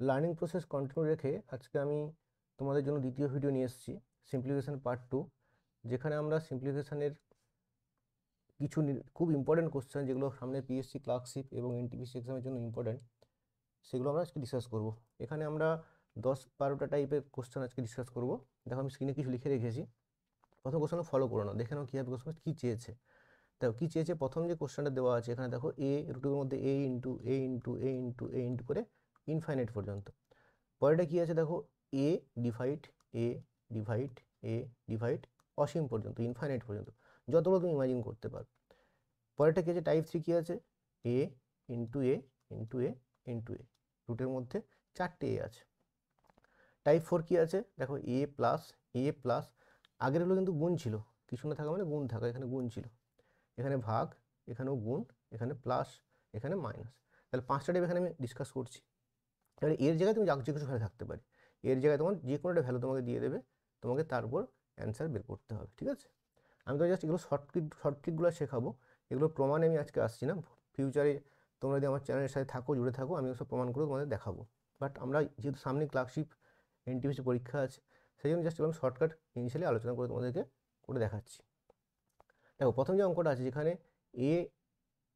Learning process continue রেখে আজকে আমি তোমাদের জন্য দ্বিতীয় ভিডিও নিয়ে এসেছি, সিম্পলিফিকেশন পার্ট 2, যেখানে আমরা সিম্পলিফিকেশনের কিছু খুব ইম্পর্টেন্ট কোশ্চেন, যেগুলো সামনে পিএসসি ক্লার্কশিপ এবং এনটিপিসি এক্সামের জন্য ইম্পর্টেন্ট, সেগুলো আমরা আজকে ডিসকাস করব। এখানে আমরা 10-12টা টাইপের কোশ্চেন আজকে ডিসকাস করব। দেখো আমি স্ক্রিনে কিছু লিখে রেখেছি। প্রথম কোশ্চেনটা ফলো করো না, দেখে নাও কীভাবে কোশ্চেন কী চেয়েছে। দেখো কী চেয়েছে, প্রথম যে কোশ্চেনটা দেওয়া আছে এখানে দেখো এ রুটের মধ্যে এ ইন্টু এ ইন্টু এ ইন্টু এ ইন্টু করে ইনফাইনাইট পর্যন্ত। পরেরটা কী আছে দেখো, এ ডিভাইড এ ডিভাইড এ ডিভাইড অসীম পর্যন্ত, ইনফাইনাইট পর্যন্ত, যতগুলো তুমি ইমাজিন করতে পারো। পরেরটা কী আছে, টাইপ 3 কী আছে, এ ইন্টু এ ইন্টু এ ইন্টু এ, রুটের মধ্যে 4টে এ আছে। টাইপ 4 কী আছে দেখো, এ প্লাস, আগেরগুলো কিন্তু গুণ ছিল, কিছু না থাকা মানে গুণ থাকা, এখানে গুণ ছিল, এখানে ভাগ, এখানেও গুণ, এখানে প্লাস, এখানে মাইনাস। তাহলে 5টা টাইপ এখানে আমি ডিসকাস করছি। এবারে এর জায়গায় তুমি যে কিছু ভ্যালু থাকতে পারে, এর জায়গায় তোমার যে কোনো একটা ভ্যালু তোমাকে দিয়ে দেবে, তোমাকে তারপর অ্যান্সার বের করতে হবে, ঠিক আছে। আমি তো জাস্ট এগুলো শর্ট ট্রিকগুলো শেখাবো, এগুলো প্রমাণে আমি আজকে আসছি না। ফিউচারে তোমরা যদি আমার চ্যানেলের সাথে থাকো, জুড়ে থাকো, আমি ওসব প্রমাণ করে তোমাদের দেখাবো। বাট আমরা যেহেতু সামনে ক্লার্কশিপ এনটিপিসি পরীক্ষা আছে, সেই জন্য জাস্ট এরকম শর্টকাট ইনিশিয়ালি আলোচনা করে তোমাদেরকে করে দেখাচ্ছি। দেখো প্রথম যে অঙ্কটা আছে, যেখানে এ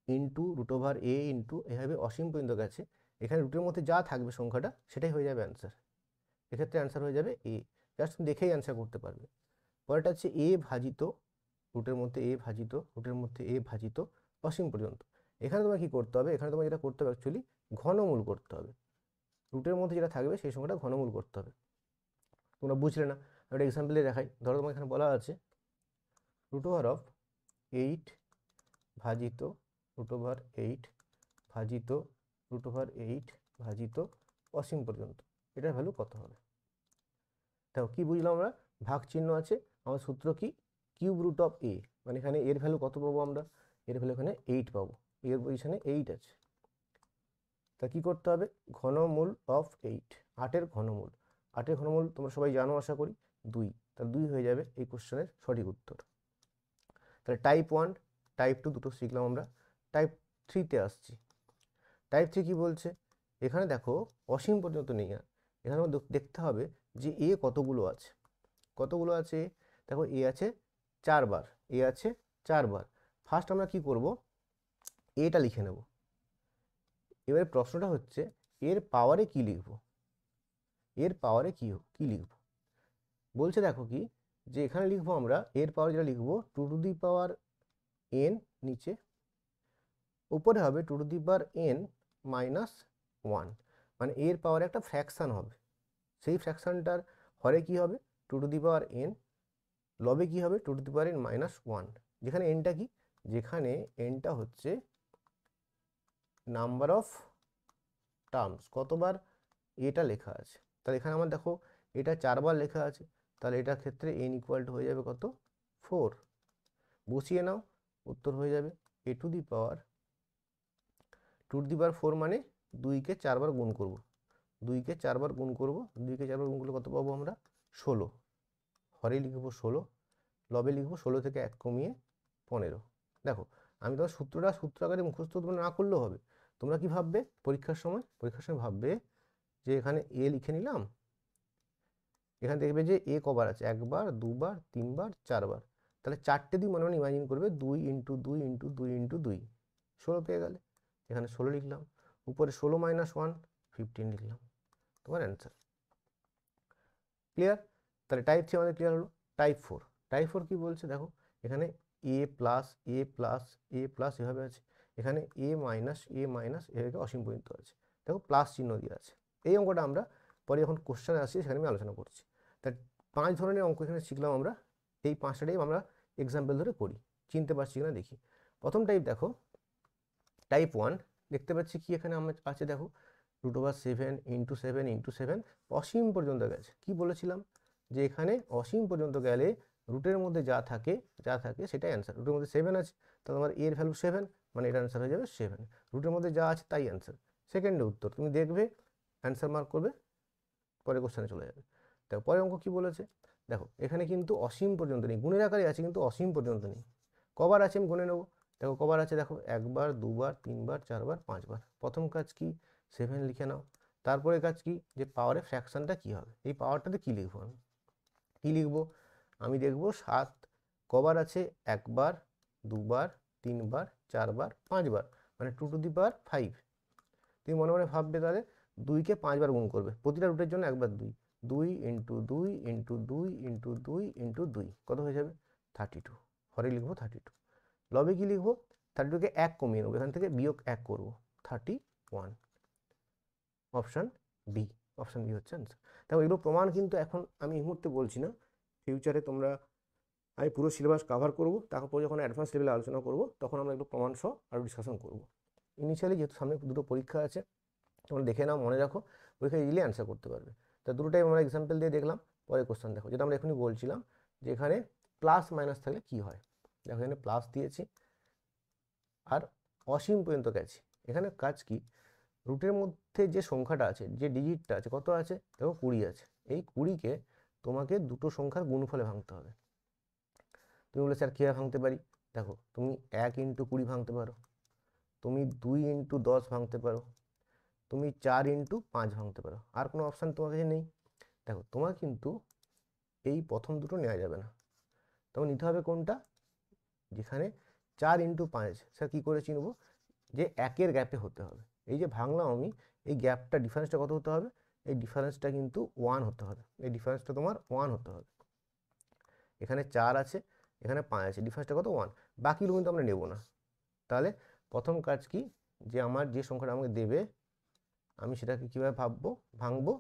ইন্টু রুট ওভার এ ইন্টু এভাবে অসীম পর্যন্ত গেছে, এখানে রুটের মধ্যে যা থাকবে সংখ্যাটা সেটাই হয়ে যাবে অ্যান্সার। এক্ষেত্রে অ্যান্সার হয়ে যাবে এ, জাস্ট তুমি দেখেই অ্যান্সার করতে পারবে। পরেরটা হচ্ছে এ ভাজিত রুটের মধ্যে এ ভাজিত রুটের মধ্যে এ ভাজিত অসীম পর্যন্ত। এখানে তোমার কী করতে হবে, এখানে তোমার যেটা করতে হবে অ্যাকচুয়ালি ঘনমূল করতে হবে, রুটের মধ্যে যেটা থাকবে সেই সংখ্যাটা ঘনমূল করতে হবে। তোমরা বুঝলে না, একটা এক্সাম্পলে দেখাই। ধরো তোমার এখানে বলা আছে রুট ওভার অফ 8 ভাজিত রুট ওভার 8 ভাজিত রুট ওভার 8 ভাজিত অসীম পর্যন্ত, এটার ভ্যালু কত হবে। দেখো কি বুঝলাম আমরা, ভাগ চিহ্ন আছে, আমার সূত্র কি, কিউব রুট অফ এ, মানে এখানে এর ভ্যালু কত পাবো আমরা, এর ভ্যালু এখানে 8 পাবো, এর পজিশনে 8 আছে। তা কি করতে হবে, ঘনমূল অফ 8, 8-এর ঘনমূল, 8-এর ঘনমূল তোমরা সবাই জানো আশা করি 2, তাহলে 2 হয়ে যাবে এই কোশ্চেনের সঠিক উত্তর। তাহলে টাইপ 1 টাইপ 2 দুটো শিখলাম আমরা। টাইপ 3-তে আসছি। টাইপ 3 কি বলছে, এখানে দেখো অসীম পর্যন্ত নেই, আর এখানে দেখতে হবে যে এ কতগুলো আছে, কতগুলো আছে। দেখো এ আছে 4বার, এ আছে 4বার। ফার্স্ট আমরা কি করব, এটা লিখে নেব। এবারে প্রশ্নটা হচ্ছে এর পাওয়ারে কি লিখব, এর পাওয়ারে কি লিখব বলছে। দেখো কি, যে এখানে লিখবো আমরা এর পাওয়ার, যেটা লিখবো 2 টু দি পাওয়ার n, নিচে উপরে হবে 2 to the power n minus 1, মানে এর পাওয়ারে একটা ফ্র্যাকশান হবে, সেই ফ্র্যাকশানটার হরে কি হবে 2 টু দি পাওয়ার n, লবে কি হবে 2 to the power n minus 1। যেখানে nটা কি, যেখানে nটা হচ্ছে নাম্বার অফ টার্মস, কতবার এটা লেখা আছে। তাহলে এখানে আমার দেখো এটা 4বার লেখা আছে, তাহলে এটার ক্ষেত্রে n ইকুয়াল টু হয়ে যাবে কত, 4। বসিয়ে নাও, উত্তর হয়ে যাবে a to the power 2 to the power 4, মানে 2কে 4বার গুণ করব, 2কে 4বার গুণ করব, 2কে 4বার গুণ করলে কত পাবো আমরা, 16। হরে লিখবো 16, লবে লিখবো 16 থেকে 1 কমিয়ে 15। দেখো আমি তোমার সূত্র আকারে মুখস্থ তোমরা না করলেও হবে। তোমরা কি ভাববে পরীক্ষার সময় ভাববে যে এখানে এ লিখে নিলাম, এখানে দেখবে যে এ কবার আছে, 1বার 2বার 3বার 4বার, তাহলে 4টে দিয়ে মনে মনে ইমাজিন করবে 2 ইন্টু 2 ইন্টু 2 ইন্টু 2, 16 পেয়ে গেলে। এখানে 16 লিখলাম, উপরে 16 মাইনাস 1 15 লিখলাম, তোমার অ্যান্সার। ক্লিয়ার? তাহলে টাইপ 3 আমাদের ক্লিয়ার হলো। টাইপ 4 কি বলছে দেখো, এখানে এ প্লাস এ প্লাস এ প্লাস এভাবে আছে, এখানে এ মাইনাস এভাবে অসীম পর্যন্ত আছে, দেখো প্লাস চিহ্ন দিয়ে আছে। এই অঙ্কটা আমরা পরে যখন কোশ্চেনে আসছি সেখানে আমি আলোচনা করছি। তাই 5 ধরনের অঙ্ক এখানে শিখলাম আমরা, এই 5টা টাইপ আমরা এক্সাম্পল ধরে করি, চিনতে পারছি কিনা দেখি। প্রথম টাইপ দেখো, টাইপ 1, দেখতে পাচ্ছি কি এখানে আমার আছে দেখো রুট ওভার 7 ইন্টু 7 ইন্টু 7 অসীম পর্যন্ত গেছে। কি বলেছিলাম যে এখানে অসীম পর্যন্ত গেলে রুটের মধ্যে যা থাকে সেটাই অ্যান্সার। রুটের মধ্যে 7 আছে, তাহলে আমার এর ভ্যালু 7, মানে এর অ্যান্সার হয়ে যাবে 7। রুটের মধ্যে যা আছে তাই অ্যান্সার, সেকেন্ডে উত্তর। তুমি দেখবে অ্যান্সার মার্ক করবে, পরে কোশ্চেনে চলে যাবে। দেখো পরের অঙ্ক কি বলেছে, দেখো এখানে কিন্তু অসীম পর্যন্ত নেই, গুণের আকারে আছে কিন্তু অসীম পর্যন্ত নেই। কবার আছে আমি গুনে নেবো, দেখো কবার আছে, দেখো 1বার 2বার 3বার 4বার 5বার। প্রথম কাজ কি, 7 লিখে নাও, তারপরে কাজ কি, যে পাওয়ারের ফ্র্যাকশনটা কি হবে, এই পাওয়ারটাতে কি লিখবো আমি, কি লিখবো, আমি দেখব 7 কবার আছে, একবার, দুবার, তিনবার, চারবার, পাঁচবার, মানে 2 টু দি পাওয়ার 5। তুমি মনে মনে ভাববে তাহলে 2কে 5বার গুণ করবে, প্রতিটা রুটের জন্য একবার 2, 2 ইন্টু 2 ইন্টু 2 ইন্টু 2 ইন্টু 2 কত হয়ে যাবে 32। হরে লিখবো 32। লবে কি লিখবো, 32কে 1 কমিয়ে নেবো, এখান থেকে বিয়োগ 1 করবো, 31। অপশান বি, অপশান বি হচ্ছে আনসার। দেখো এগুলো প্রমাণ কিন্তু এখন আমি এই মুহূর্তে বলছি না, ফিউচারে তোমরা, আমি পুরো সিলেবাস কভার করব, তারপর যখন অ্যাডভান্স লেভেলে আলোচনা করব তখন আমরা এগুলো প্রমাণ সহ আরও ডিসকাশন করব। ইনিশিয়ালি যেহেতু সামনে দুটো পরীক্ষা আছে, তোমরা দেখে নাও, মনে রাখো, পরীক্ষা ইজিলি অ্যান্সার করতে পারবে। তা দুটোটাই আমরা এক্সাম্পল দিয়ে দেখলাম। পরে কোশ্চেন দেখো, যেটা আমরা এখনই বলছিলাম যে এখানে প্লাস মাইনাস থাকলে কি হয়। দেখো এখানে প্লাস দিয়েছি আর অসীম পর্যন্ত গেছি। এখানে কাজ কি, রুটের মধ্যে যে সংখ্যাটা আছে, যে ডিজিটটা আছে, কত আছে দেখো 20 আছে। এই 20কে তোমাকে দুটো সংখ্যার গুণফলে ভাঙতে হবে। তুমি বলে স্যার কীভাবে ভাঙতে পারি, দেখো তুমি 1 ইন্টু 20 ভাঙতে পারো, তুমি 2 ইন্টু 10 ভাঙতে পারো, তুমি 4 ইন্টু 5 ভাঙতে পারো, আর কোনো অপশান তোমার কাছে নেই। দেখো তোমার কিন্তু এই প্রথম দুটো নেওয়া যাবে না, তোমার নিতে হবে কোনটা, যেখানে 4 ইন্টু 5 স্যার কী করে চিনবো, যে 1-এর গ্যাপে হতে হবে। এই যে ভাঙলাম আমি, এই গ্যাপটা ডিফারেন্সটা কত হতে হবে, এই ডিফারেন্সটা কিন্তু 1 হতে হবে, এই ডিফারেন্সটা তোমার 1 হতে হবে। এখানে 4 আছে, এখানে 5 আছে, ডিফারেন্সটা কত 1, বাকিগুলো কিন্তু আমরা নেব না। তাহলে প্রথম কাজ কি, যে আমার যে সংখ্যাটা আমাকে দেবে আমি সেটাকে কীভাবে ভাঙবো,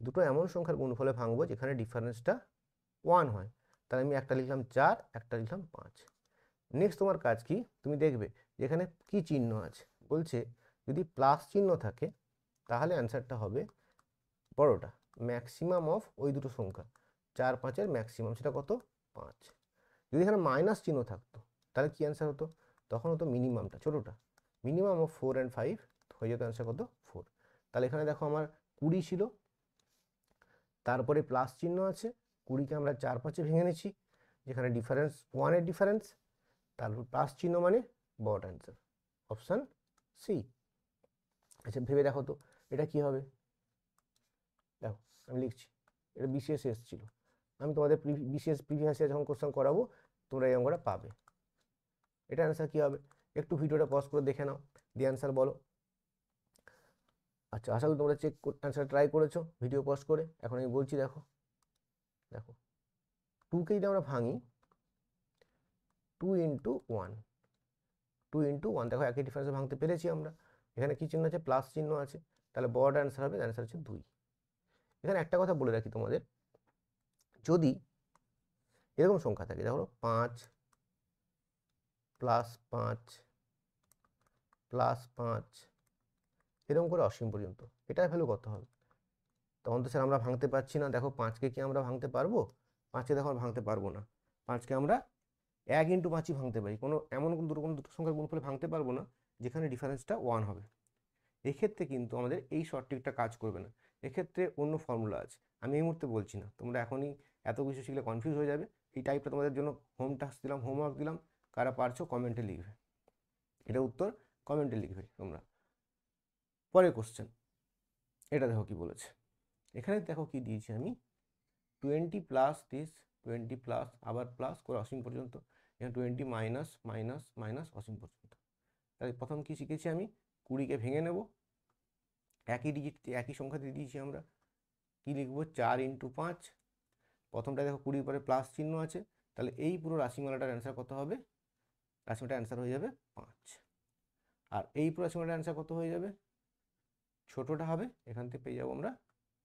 দুটো এমন সংখ্যার গুণফলে ভাঙবো যেখানে ডিফারেন্সটা 1 হয়। তাহলে আমি একটা লিখলাম 4, একটা লিখলাম 5। নেক্সট তোমার কাজ কি, তুমি দেখবে যেখানে কি চিহ্ন আছে, বলছে যদি প্লাস চিহ্ন থাকে তাহলে অ্যান্সারটা হবে বড়টা, ম্যাক্সিমাম অফ ওই দুটো সংখ্যা, 4, 5-এর ম্যাক্সিমাম, সেটা কত 5। যদি এখানে মাইনাস চিহ্ন থাকতো তাহলে কি অ্যান্সার হতো, তখন হতো মিনিমামটা, ছোটোটা, মিনিমাম অফ 4 and 5 হয়ে যেত অ্যান্সার কত 4। তাহলে এখানে দেখো আমার 20 ছিল, তারপরে প্লাস চিহ্ন আছে, 20কে আমরা 4, 5-এ ভেঙে নিচ্ছি, যেখানে ডিফারেন্স 1-এর ডিফারেন্স, তারপর প্লাস চিহ্ন মানে বড় অ্যান্সার, অপশান সি। আচ্ছা ভেবে দেখো তো এটা কি হবে, দেখো আমি লিখছি, এটা বিসিএস এসেছিল, আমি তোমাদের বিসিএস প্রিভিয়াস ইয়ার যখন কোশ্চেন করাবো তোমরা এই অঙ্কটা পাবে। এটা অ্যান্সার কী হবে, একটু ভিডিওটা পজ করে দেখে নাও, দিয়ে অ্যান্সার বলো। আচ্ছা আশা করি তোমরা অ্যান্সার ট্রাই করেছো ভিডিও পজ করে। এখন আমি বলছি, দেখো দেখো 2কে যদি আমরা ভাঙি, 2 ইন্টু 1, 2 ইন্টু 1, দেখো একই ডিফারেন্সে ভাঙতে পেরেছি আমরা। এখানে কি চিহ্ন আছে, প্লাস চিহ্ন আছে, তাহলে বড় অ্যান্সার হবে, অ্যান্সার হচ্ছে 2। এখানে একটা কথা বলে রাখি তোমাদের, যদি এরকম সংখ্যা থাকে, দেখো 5 প্লাস 5 প্লাস 5 এরকম করে অসীম পর্যন্ত, এটার ভ্যালু কত হবে, তখন তো স্যার আমরা ভাঙতে পারছি না। দেখো 5কে কি আমরা ভাঙতে পারবো, 5কে দেখো আমরা ভাঙতে পারবো না, 5কে আমরা 1 ইন্টু 5ই ভাঙতে পারি, কোনো দুটো সংখ্যার গুণফলে ভাঙতে পারবো না যেখানে ডিফারেন্সটা 1 হবে। এক্ষেত্রে কিন্তু আমাদের এই শর্ট ট্রিকটা কাজ করবে না, এক্ষেত্রে অন্য ফর্মুলা আছে, আমি এই মুহূর্তে বলছি না, তোমরা এখনই এত কিছু শিখলে কনফিউজ হয়ে যাবে। এই টাইপটা তোমাদের জন্য হোম টাস্ক দিলাম, হোমওয়ার্ক দিলাম, কারা পারছো কমেন্টে লিখবে, এটা উত্তর কমেন্টে লিখবে তোমরা। পরের কোশ্চেন, এটা দেখো কি বলেছে, এখানে দেখো কি দিয়েছি আমি, 20 প্লাস 30, 20 প্লাস আবার প্লাস করে অসীম পর্যন্ত, এখানে 20 মাইনাস মাইনাস মাইনাস অসীম পর্যন্ত। তাহলে প্রথম কি শিখেছি আমি, 20কে ভেঙে নেব, একই ডিজিট একই সংখ্যা দিয়ে দিয়েছি আমরা, কি লিখবো 4 ইন্টু 5, প্রথমটা দেখো 20 পরে প্লাস চিহ্ন আছে, তাহলে এই পুরো রাশিমালাটার অ্যান্সার কত হবে, রাশিমালাটার অ্যান্সার হয়ে যাবে 5। আর এই পুরো রাশিমালাটার অ্যান্সার কত হয়ে যাবে, ছোটোটা হবে, এখান থেকে পেয়ে যাবো আমরা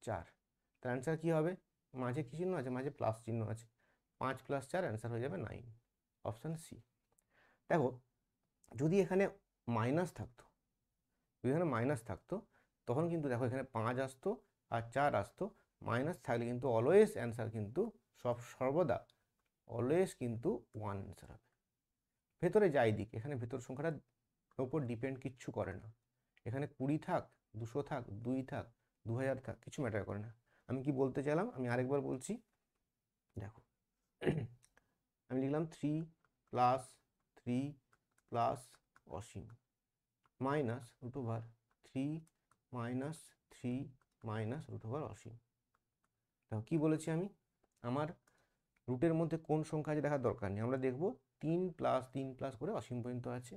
4। তার অ্যান্সার কী হবে, মাঝে কী চিহ্ন আছে, মাঝে প্লাস চিহ্ন আছে, 5 প্লাস 4 অ্যান্সার হয়ে যাবে 9, অপশান সি। দেখো যদি এখানে মাইনাস থাকতো, যদি এখানে মাইনাস থাকতো তখন কিন্তু দেখো এখানে 5 আসতো আর 4 আসতো, মাইনাস থাকলে কিন্তু অলওয়েজ অ্যান্সার কিন্তু সর্বদা অলওয়েজ কিন্তু 1 অ্যান্সার হবে। ভেতরে যাই দিক, এখানে ভেতর সংখ্যাটার ওপর ডিপেন্ড কিচ্ছু করে না, এখানে 20 থাক, 200 থাক, 2 থাক, 2000 থাক, কিছু ম্যাটার করে না। আমি কি বলতে চাইলাম, আমি আরেকবার বলছি, দেখো আমি লিখলাম 3 প্লাস 3 প্লাস অসীম minus √3 minus 3 minus root over অসীম। দেখো কী বলেছি আমি, আমার রুটের মধ্যে কোন সংখ্যা আছে দেখার দরকার নেই, আমরা দেখব 3 প্লাস 3 প্লাস করে অসীম পর্যন্ত আছে,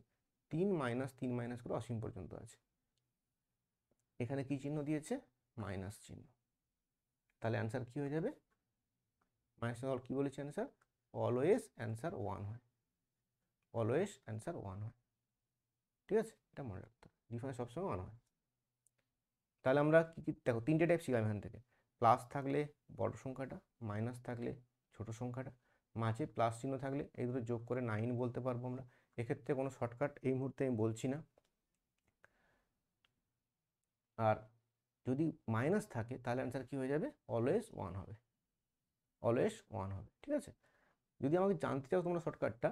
3 মাইনাস করে অসীম পর্যন্ত আছে। এখানে কি চিহ্ন দিয়েছে? মাইনাস চিহ্ন। তাহলে অ্যান্সার কি হয়ে যাবে? মাইনাস কি বলেছি অ্যান্সার? অলওয়েজ অ্যান্সার 1 হয়, অলওয়েজ অ্যান্সার 1 হয়। ঠিক আছে, এটা মনে রাখতে হবে, ডিফারেন্স সবসময় 1 হয়। তাহলে আমরা কি দেখো 3টে টাইপ শিখলাম এখান থেকে, প্লাস থাকলে বড় সংখ্যাটা, মাইনাস থাকলে ছোট সংখ্যাটা, মাঝে প্লাস চিহ্ন থাকলে এই দুটো যোগ করে 9 বলতে পারবো আমরা। এক্ষেত্রে কোনো শর্টকাট এই মুহূর্তে আমি বলছি না। আর যদি মাইনাস থাকে তাহলে অ্যান্সার কি হয়ে যাবে? অলওয়েজ 1 হবে, অলওয়েজ 1 হবে। ঠিক আছে, যদি আমাকে জানতে চাও তোমরা শর্টকাটটা,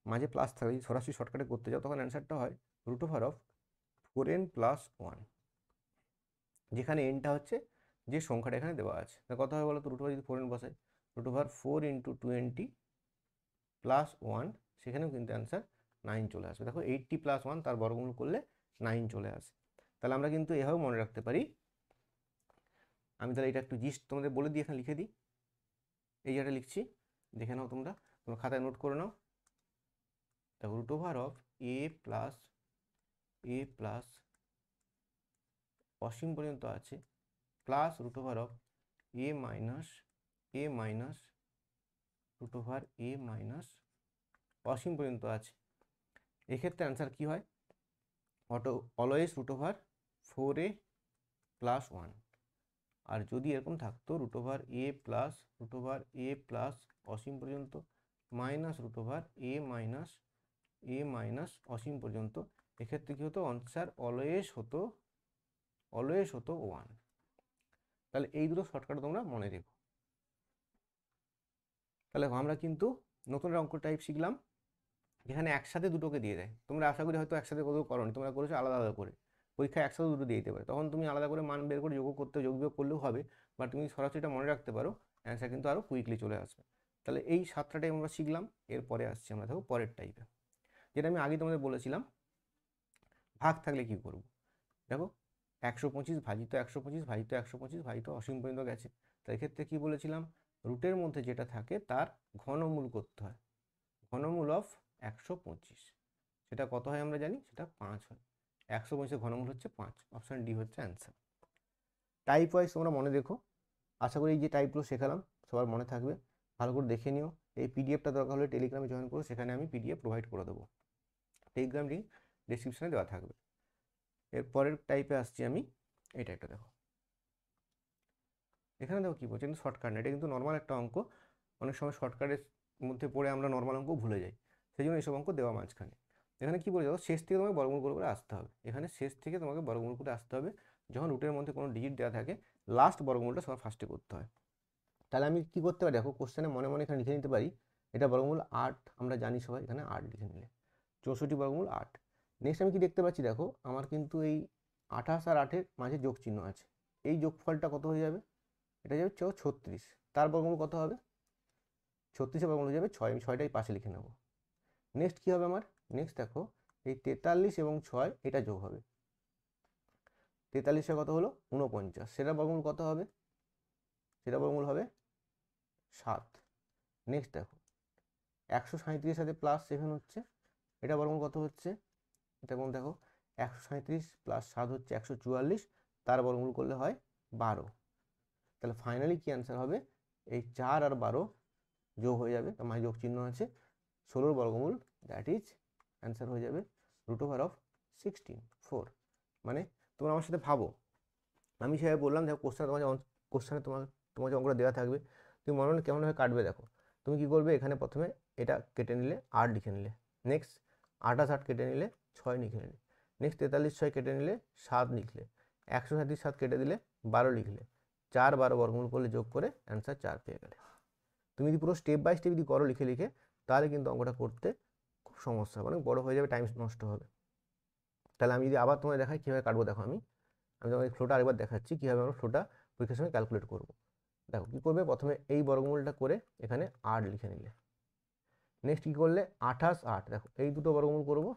মাঝে প্লাস থাকে, যদি সরাসরি শর্টকাটে করতে চাও তখন অ্যান্সারটা হয় root over of 4n plus 1, যেখানে এনটা হচ্ছে যে সংখ্যাটা এখানে দেওয়া আছে। তা কত হবে বলো তো? রুট ওভার যদি 4n বসাই, রুট ওভার 4 × 20 প্লাস 1, সেখানেও কিন্তু অ্যান্সার 9 চলে আসবে। দেখো 80 প্লাস 1 তার বর্গমূল করলে 9 চলে আসে। তাহলে আমরা কিন্তু এভাবেও মনে রাখতে পারি। আমি তাহলে এটা একটু জিস্ট তোমাদের বলে দিই, এখানে লিখে দিই। এই জায়গাটা লিখছি, দেখে নাও তোমরা, তোমরা খাতায় নোট করে নাও। দেখো root over of A plus অসীম পর্যন্ত আছে, plus root over of A minus root over A minus অসীম পর্যন্ত আছে। এক্ষেত্রে অ্যান্সার কি হয়? Always root over 4a plus 1। আর যদি এরকম থাকতো রুট ওভার এ প্লাস অসীম পর্যন্ত minus root over A minus অসীম পর্যন্ত, এক্ষেত্রে কী হতো? অ্যান্সার অলওয়েজ হতো 1। তাহলে এই দুটো শর্টকাট তোমরা মনে রেখো। তাহলে আমরা কিন্তু নতুন অঙ্ক টাইপ শিখলাম, যেখানে একসাথে দুটোকে দিয়ে দেয়। তোমরা আশা করি হয়তো একসাথে কোথাও করোনি, তোমরা করেছো আলাদা আলাদা করে। পরীক্ষায় একসাথে দুটো দিয়ে দিতে পারে, তখন তুমি আলাদা করে মান বের করে যোগ বিয়োগ করলেও হবে, বা তুমি সরাসরি এটা মনে রাখতে পারো, অ্যান্সার কিন্তু আরও কুইকলি চলে আসবে। তাহলে এই 7টা টাইপ আমরা শিখলাম। এরপরে আসছি আমরা দেখো পরের টাইপে, যেটা আমি আগে তোমাদের বলেছিলাম, ভাগ থাকলে কি করব। দেখো 125 ভাজিত 125 অসীম পর্যন্ত গেছে। তাই এক্ষেত্রে কি বলেছিলাম? রুটের মধ্যে যেটা থাকে তার ঘনমূল করতে হয়। ঘনমূল অফ 125, সেটা কত হয় আমরা জানি, সেটা 5 হয়। 125 ঘনমূল হচ্ছে 5, অপশান ডি হচ্ছে অ্যান্সার। টাইপ ওয়াইজ তোমরা মনে দেখো, আশা করি এই যে টাইপগুলো শেখালাম সবার মনে থাকবে, ভালো করে দেখে নিও। এই পিডিএফটা দরকার হলে টেলিগ্রামে জয়েন করো, সেখানে আমি পিডিএফ প্রোভাইড করে দেবো, টেলিগ্রাম লিঙ্ক ডিসক্রিপশানে দেওয়া থাকবে। এর পরের টাইপে আসছি আমি, এই টাইপটা দেখো। এখানে দেখো কী বলছে, কিন্তু শর্টকাট না, এটা কিন্তু নর্মাল একটা অঙ্ক। অনেক সময় শর্টকাটের মধ্যে পড়ে আমরা নর্মাল অঙ্ক ভুলে যাই, সেই জন্য এইসব অঙ্ক দেওয়া মাঝখানে। এখানে কী বলে যাবো, শেষ থেকে তোমাকে বর্গমূল করে আসতে হবে। এখানে শেষ থেকে তোমাকে বর্গমূল করে আসতে হবে, যখন রুটের মধ্যে কোনো ডিজিট দেওয়া থাকে লাস্ট বর্গমূলটা সবার ফার্স্টে করতে হয়। তাহলে আমি কী করতে পারি দেখো, কোশ্চেনে মনে মনে এখানে লিখে নিতে পারি, এটা বর্গমূল 8, আমরা জানি সবাই, এখানে 8 লিখে নিলে 64 বর্গমূল 8। নেক্সট আমি কি দেখতে পাচ্ছি দেখো, আমার কিন্তু এই 28 আর 8-এর মাঝে যোগ চিহ্ন আছে, এই যোগফলটা কত হয়ে যাবে? এটা যাবে 36, তার বর্গমূল কত হবে? 36-এর বর্গমূল হয়ে যাবে 6, আমি 6টাই পাশে লিখে নেব। নেক্সট কী হবে আমার? নেক্সট দেখো এই 43 এবং 6 এটা যোগ হবে, 43-এ কত হলো? 49, সেটা বর্গমূল কত হবে? সেটা বর্গমূল হবে 7। নেক্সট দেখো 137-এর সাথে +7 হচ্ছে, এটা বর্গমূল কত হচ্ছে? এটা বর্গমূল দেখো 137 + 7 হচ্ছে 144, তার বর্গমূল করলে হয় 12। তাহলে ফাইনালি কি অ্যান্সার হবে? এই 4 আর 12 যোগ হয়ে যাবে, তার মানে যোগ চিহ্ন আছে, 16-র বর্গমূল, দ্যাট ইজ অ্যান্সার হয়ে যাবে √16, 4। মানে তোমরা আমার সাথে ভাবো, আমি সেভাবে বললাম, দেখো কোশ্চেনে তোমার অঙ্কটা দেওয়া থাকবে, তুমি মনে মনে কেমনভাবে কাটবে দেখো। তুমি কি করবে, এখানে প্রথমে এটা কেটে নিলে, 8 লিখে নিলে, নেক্সট 28 8 কেটে নিলে 6 লিখে নিলে, নেক্সট 43 6 কেটে নিলে 7 লিখলে, 137 7 কেটে দিলে 12 লিখলে, 4 12 বর্গমূল করলে যোগ করে অ্যান্সার 4 পেয়ে গেলে। তুমি যদি পুরো স্টেপ বাই স্টেপ যদি করো লিখে লিখে, তাহলে কিন্তু অঙ্কটা করতে খুব সমস্যা হবে, অনেক বড়ো হয়ে যাবে, টাইম নষ্ট হবে। তাহলে আমি যদি আবার তোমায় দেখাই কীভাবে কাটবো, দেখো আমি তোমাকে ফ্লোটা আরেকবার দেখাচ্ছি, কীভাবে আমরা ফ্লোটা পরীক্ষার সময় ক্যালকুলেট করবো। দেখো কী করবে, প্রথমে এই বর্গমূলটা করে এখানে 8 লিখে নিলে, নেক্সট কী করলে 28 8, দেখো এই দুটো বর্গমূল করবো,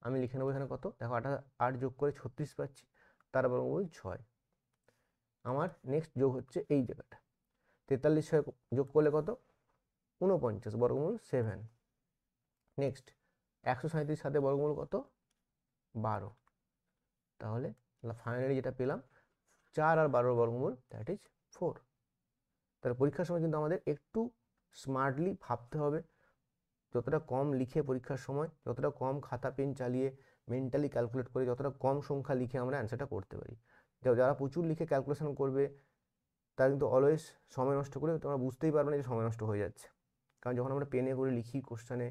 আমি লিখে নেবো এখানে কত, দেখো 28 8 যোগ করে 36 পাচ্ছি, তার বর্গমূল 6। আমার নেক্সট যোগ হচ্ছে এই জায়গাটা, 43 যোগ করলে কত, 49 বর্গমূল 7। নেক্সট 137 সাথে বর্গমূল কত, 12। তাহলে ফাইনালি যেটা পেলাম 4 আর 12 বর্গমূল, দ্যাট ইজ 4। তাহলে পরীক্ষার সময় কিন্তু আমাদের একটু স্মার্টলি ভাবতে হবে, যতটা কম লিখে পরীক্ষার সময়, যতটা কম খাতা পেন চালিয়ে মেন্টালি ক্যালকুলেট করে, যতটা কম সংখ্যা লিখে আমরা অ্যান্সারটা করতে পারি। যারা প্রচুর লিখে ক্যালকুলেশন করবে তারা কিন্তু অলওয়েজ সময় নষ্ট করে, তোমরা বুঝতেই পারবে না যে সময় নষ্ট হয়ে যাচ্ছে। কারণ যখন আমরা পেনে করে লিখি, কোশ্চেনে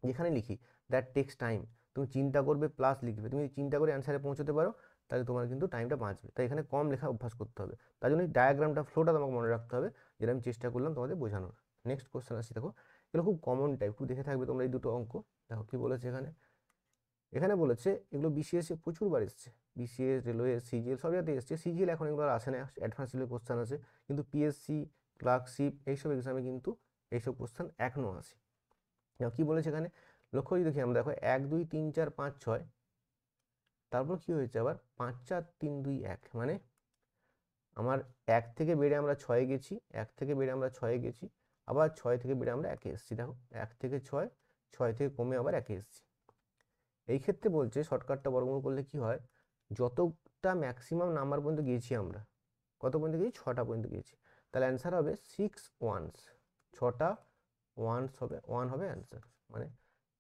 যেখানে লিখি, দ্যাট টেক্স টাইম। তুমি চিন্তা করবে প্লাস লিখবে, তুমি চিন্তা করে অ্যান্সারে পৌঁছতে পারো, তাহলে তোমার কিন্তু টাইমটা বাঁচবে। তাই এখানে কম লেখা অভ্যাস করতে হবে। তার জন্য ডায়াগ্রামটা, ফ্লোটা তোমাকে মনে রাখতে হবে, যেটা আমি চেষ্টা করলাম তোমাদের বোঝানোর। নেক্সট কোশ্চেন আসছি, দেখো এগুলো খুব কমন টাইপ, একটু দেখে থাকবে তোমরা এই দুটো অঙ্ক। দেখো কি বলেছে এখানে, এখানে বলেছে এগুলো বিসিএস এ প্রচুরবার এসছে, বিসিএস, রেলওয়ে, সিজিএল সব জায়গাতে এসছে। সিজিএল এখন এগুলো আর আসে না, অ্যাডভান্স লেভেলের কোশ্চেন আছে, কিন্তু পিএসসি, ক্লার্কশিপ এইসব এক্সামে কিন্তু এইসব কোশ্চেন এখনও আসে। দেখো কি বলেছে এখানে, লক্ষ্য করে দেখি আমরা, দেখো 1 2 3 4 5 6, তারপর কি হয়েছে আবার 5 4 3 2 1, মানে আমার 1 থেকে বেড়ে আমরা 6 গেছি, 1 থেকে বেড়ে আমরা 6 গেছি, আবার 6 থেকে বেড়ে আমরা 1 এসেছি। দেখো 1 থেকে 6, 6 থেকে কমে আবার 1 এসেছি। এই ক্ষেত্রে বলছে শর্টকাটটা বর্গমূল করলে কি হয়, যতটা ম্যাক্সিমাম নাম্বার পর্যন্ত গিয়েছি আমরা, কত পর্যন্ত গিয়েছি, 6টা পর্যন্ত গিয়েছি, তাহলে অ্যান্সার হবে 6 ওয়ান্স, 6টা ওয়ান্স হবে, 1 হবে অ্যান্সার, মানে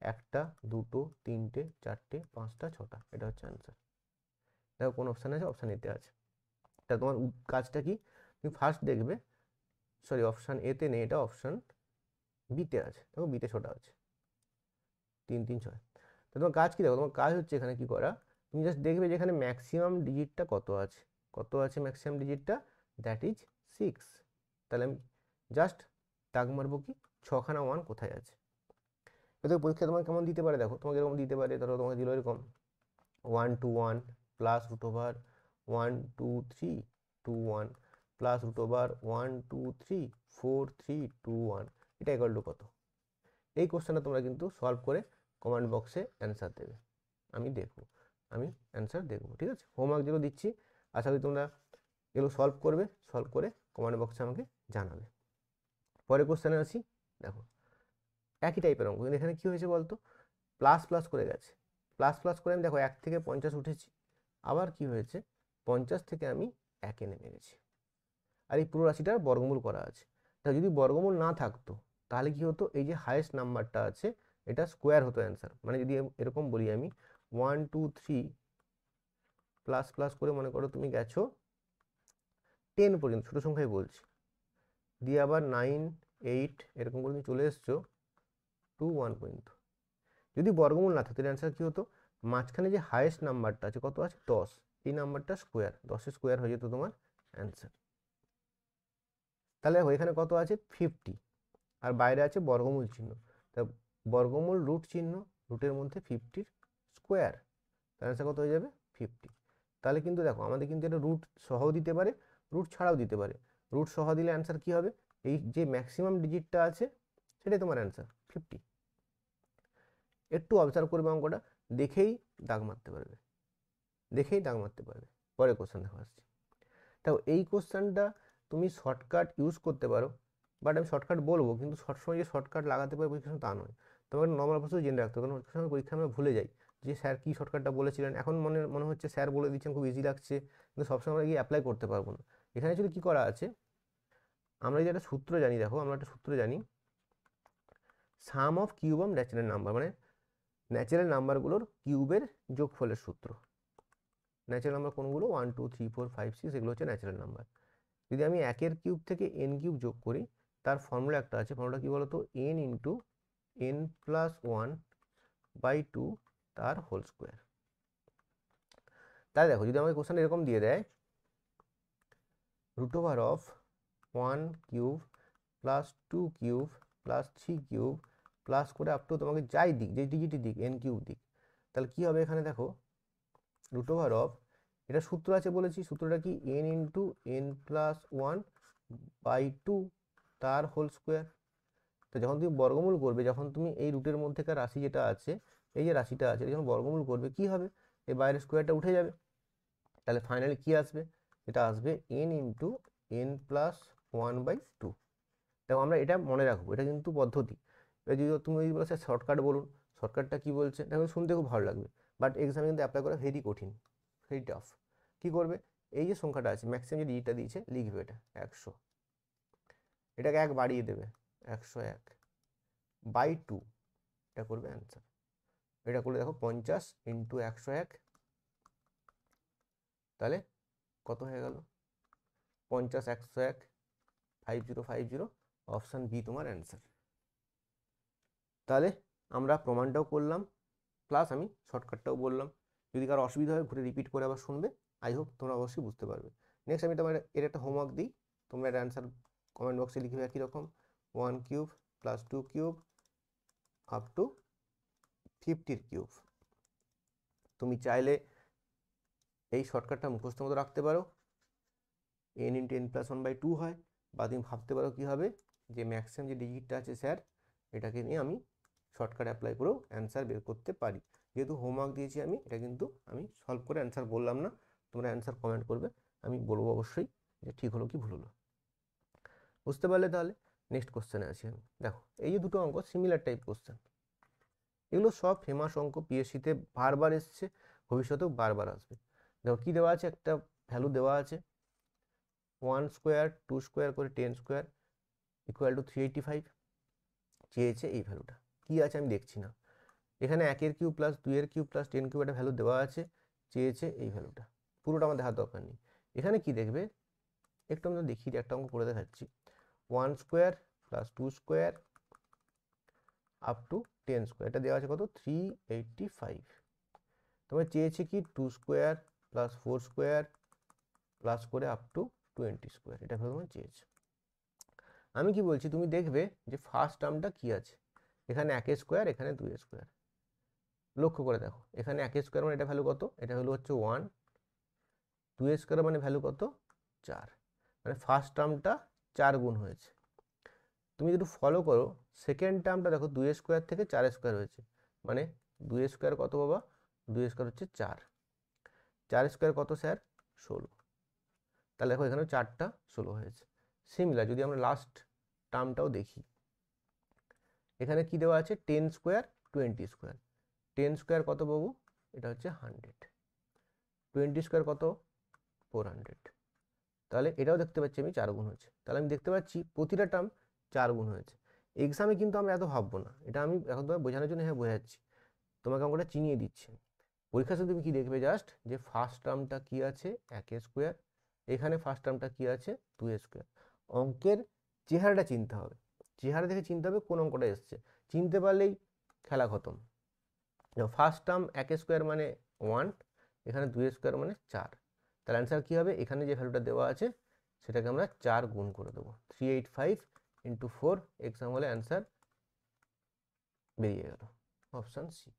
1টা 2টো 3টে 4টে 5টা 6টা, এটা হচ্ছে অ্যান্সার। দেখো কোন অপশান আছে, অপশান এতে আছে। তা তোমার কাজটা কি, তুমি ফার্স্ট দেখবে, সরি অপশান এতে নেই, এটা অপশান বিতে আছে। দেখো বিতে 6টা আছে, 3 3 6। তো তোমার কাজ কি, দেখো তোমার কাজ হচ্ছে এখানে কি করা, তুমি জাস্ট দেখবে যে এখানে ম্যাক্সিমাম ডিজিটটা কত আছে, কত আছে ম্যাক্সিমাম ডিজিটটা, দ্যাট ইজ 6। তাহলে আমি জাস্ট দাগ মারবো কি, 6খানা 1 কোথায় আছে। এদের পরীক্ষা তোমার কেমন দিতে পারে, দেখো তোমাকে এরকম দিতে পারে, ধরো তোমাকে দিল এরকম 1 2 1 plus root over 1 2 3 2 1 plus root over 1 2 3 4 3 2 1, এটা ইকুয়াল টু কত। এই কোশ্চেনটা তোমরা কিন্তু সলভ করে কমেন্ট বক্সে অ্যান্সার দেবে, আমি দেখব, আমি অ্যান্সার দেখব, ঠিক আছে। হোমওয়ার্ক যেগুলো দিচ্ছি আশা করি তোমরা এগুলো সলভ করবে, সলভ করে কমেন্ট বক্সে আমাকে জানাবে। পরের কোশ্চেনে আসি, দেখো একই টাইপের অঙ্ক, কিন্তু এখানে কী হয়েছে বলতো, প্লাস প্লাস করে গেছে, প্লাস প্লাস করে আমি দেখো 1 থেকে 50 উঠেছি, আবার কি হয়েছে 50 থেকে আমি 1-এ নেমে গেছি, আর এই পুরো রাশিটার বর্গমূল করা আছে। তা যদি বর্গমূল না থাকতো তাহলে কি হতো, এই যে হাইয়েস্ট নাম্বারটা আছে এটা স্কোয়ার হতো অ্যান্সার, মানে যদি এরকম বলি আমি 1 2 3 প্লাস প্লাস করে মনে করো তুমি গেছো 10 পর্যন্ত, ছোটো সংখ্যায় বলছি, দিয়ে আবার 9 8 এরকম করে তুমি চলে এসছো 2 1 পর্যন্ত। যদি বর্গমূল না থাকতো অ্যান্সার কি হতো, মাঝখানে যে হাইয়েস্ট নাম্বারটা আছে কত আছে 10, এই নাম্বারটা স্কোয়ার, 10-এর স্কোয়ার হয়ে যেত তোমার অ্যান্সার। তাহলে দেখো এখানে কত আছে 50, আর বাইরে আছে বর্গমূল চিহ্ন, তা বর্গমূল রুট চিহ্ন, রুটের মধ্যে 50-র স্কোয়ার, তার অ্যান্সার কত হয়ে যাবে 50। তাহলে কিন্তু দেখো আমাদের কিন্তু এটা রুট সহ দিতে পারে, রুট ছাড়াও দিতে পারে। রুট সহ দিলে অ্যান্সার কি হবে, এই যে ম্যাক্সিমাম ডিজিটটা আছে সেটাই তোমার অ্যান্সার 50। একটু অবজার্ভ করবে অঙ্কটা, দেখেই দাগ মারতে পারবে, দেখেই দাগ মারতে পারবে। পরে কোশ্চেন দেখো আসছি। দেখো এই কোশ্চেনটা তুমি শর্টকাট ইউজ করতে পারো, বাট আমি শর্টকাট বলবো, কিন্তু সবসময় যে শর্টকাট লাগাতে পারবে পরীক্ষার সময় তা নয়, তোমাকে নর্মাল প্রসেস জেনে রাখতে হবে, কারণ অনেক সময় পরীক্ষা আমরা ভুলে যাই যে স্যার কী শর্টকাটটা বলেছিলেন, এখন মনে মনে হচ্ছে স্যার বলে দিচ্ছেন খুব ইজি লাগছে, কিন্তু সবসময় আমরা গিয়ে অ্যাপ্লাই করতে পারবো না। এখানে যদি কী করা আছে, আমরা যে একটা সূত্র জানি, দেখো আমরা একটা সূত্র জানি, sum of cube of natural number, মানে ন্যাচারাল নাম্বারগুলোর কিউবের যোগফলের সূত্র। ন্যাচারাল নাম্বার কোনগুলো, 1 2 3 4 5 6, এগুলো হচ্ছে ন্যাচারাল নাম্বার। যদি আমি 1-এর কিউব থেকে n কিউব যোগ করি, তার ফর্মুলা একটা আছে, ফর্মুলা কি বলতো, n ইন্টু n প্লাস 1/2 তার হোল স্কোয়ার। তাই দেখো যদি আমাকে কোশ্চেন এরকম দিয়ে দেয়, root over of 1 cube plus 2 cube plus 3 cube plus করে আপ টু তোমাকে যাই দিক, যে ডিজিটই দিক, n কিউব দিক, তাহলে কি হবে এখানে দেখো, রুট ওভার অফ, এটা সূত্র আছে বলেছি, সূত্রটা কি n ইন্টু n প্লাস 1/2 তার হোল স্কোয়ার। তো যখন তুমি বর্গমূল করবে, যখন তুমি এই রুটের মধ্যেকার রাশি যেটা আছে, এই যে রাশিটা আছে, যখন বর্গমূল করবে কি হবে, এই বাইরের স্কোয়ারটা উঠে যাবে, তাহলে ফাইনালি কি আসবে, এটা আসবে n ইন্টু n+1/2। দেখো আমরা এটা মনে রাখবো, এটা কিন্তু পদ্ধতি। এবার যদি তুমি যদি বলো স্যার শর্টকাট বলুন, শর্টকাটটা কি বলছে, দেখো শুনতে খুব ভালো লাগবে, বাট এক্সামে কিন্তু অ্যাপ্লাই করা ভেরি কঠিন, ভেরি টাফ। কী করবে, এই যে সংখ্যাটা আছে ম্যাক্সিমাম যে ডিজিটটা দিয়েছে লিখবে এটা 100, এটাকে 1 বাড়িয়ে দেবে 101/2, এটা করবে অ্যান্সার। এটা করলে দেখো 50 ইন্টু 101, তাহলে কত হয়ে গেল, 50 101 5050, অপশান বি তোমার অ্যান্সার। তাহলে আমরা প্রমাণটাও করলাম, প্লাস আমি শর্টকাটটাও বললাম। যদি কারো অসুবিধা হয় ঘুরে রিপিট করে আবার শুনবে, আই হোপ তোমরা অবশ্যই বুঝতে পারবে। নেক্সট আমি তোমার এর একটা হোমওয়ার্ক দিই, তোমরা এর অ্যান্সার কমেন্ট বক্সে লিখবে একই রকম, 1³ + 2³ আপ টু 50 তুমি চাইলে এই শর্টকাটটা মুখস্থ মতো রাখতে পারো, n × n+1/2 হয়, বা তুমি ভাবতে পারো কী হবে, যে ম্যাক্সিমাম যে ডিজিটটা আছে স্যার এটাকে নিয়ে আমি শর্টকাট অ্যাপ্লাই করেও অ্যান্সার বের করতে পারি। যেহেতু হোমওয়ার্ক দিয়েছি আমি, এটা কিন্তু আমি সলভ করে অ্যান্সার বললাম না, তোমরা অ্যান্সার কমেন্ট করবে, আমি বলবো অবশ্যই যে ঠিক হলো কি ভুল হলো। বুঝতে পারলে? তাহলে নেক্সট কোশ্চেনে আছি আমি। দেখো এই যে দুটো অঙ্ক সিমিলার টাইপ কোশ্চেন, এগুলো সব ফেমাস অঙ্ক, পিএসসিতে বারবার এসছে, ভবিষ্যতেও বারবার আসবে। দেখো কী দেওয়া আছে, একটা ভ্যালু দেওয়া আছে 1² 2² করে 10² = 385, চেয়েছে এই ভ্যালুটা। কি আছে আমি দেখছি না, এখানে 1³ + 2³ + 10³ একটা ভ্যালু দেওয়া আছে, চেয়েছে এই ভ্যালুটা। পুরোটা আমার দেখার দরকার নেই। এখানে কি দেখবে, একটু আমরা দেখি, একটা অঙ্ক করে দেখাচ্ছি। 1² + 2² আপ টু 10², এটা দেওয়া আছে কত, 385। তোমার চেয়েছে কি 2² + 4² প্লাস করে আপ টু 20², এটা ভ্যালু তোমার চেয়েছে। আমি কি বলছি, তুমি দেখবে যে ফার্স্ট টার্মটা কি আছে, এখানে 1², এখানে 2²। লক্ষ্য করে দেখো, এখানে 1² মানে এটা ভ্যালু কত, এটা ভ্যালু হচ্ছে 1, 2² মানে ভ্যালু কত 4, মানে ফার্স্ট টার্মটা 4 গুণ হয়েছে। তুমি যদি ফলো করো সেকেন্ড টার্মটা দেখো 2² থেকে 4² হয়েছে, মানে 2² কত বাবা, 2² হচ্ছে 4, 4² কত স্যার 16, তাহলে দেখো এখানে 4টা 16 হয়েছে। সিমিলার যদি আমরা লাস্ট টার্মটাও দেখি, এখানে কি দেওয়া আছে 10² 20², 10² কত বাবু, এটা হচ্ছে 100, 20² কত 400, তাহলে এটাও দেখতে পাচ্ছি আমি 4 গুণ হয়েছে। তাহলে আমি দেখতে পাচ্ছি প্রতিটা টার্ম 4 গুণ হয়েছে। এক্সামে কিন্তু আমরা এত ভাববো না, এটা আমি এখন তোমাকে বোঝানোর জন্য হ্যাঁ বোঝাচ্ছি, তোমাকে অঙ্কটা চিনিয়ে দিচ্ছি। পরীক্ষার সময় তুমি কি দেখবে, জাস্ট যে ফার্স্ট টার্মটা কি আছে 1², এখানে ফার্স্ট টার্মটা কি আছে 2²। অঙ্কের চেহারাটা চিনতে হবে, চেহারা দেখে চিনতে হবে কোন অঙ্কটা এসছে, চিনতে পারলেই খেলা খতম। ফার্স্ট টার্ম 1² মানে 1, এখানে 2² মানে 4, তাহলে অ্যান্সার কী হবে, এখানে যে ভ্যালুটা দেওয়া আছে সেটাকে আমরা 4 গুণ করে দেবো, 385 × 4, এক্সাম হলে অ্যান্সার বেরিয়ে গেল, অপশান সি।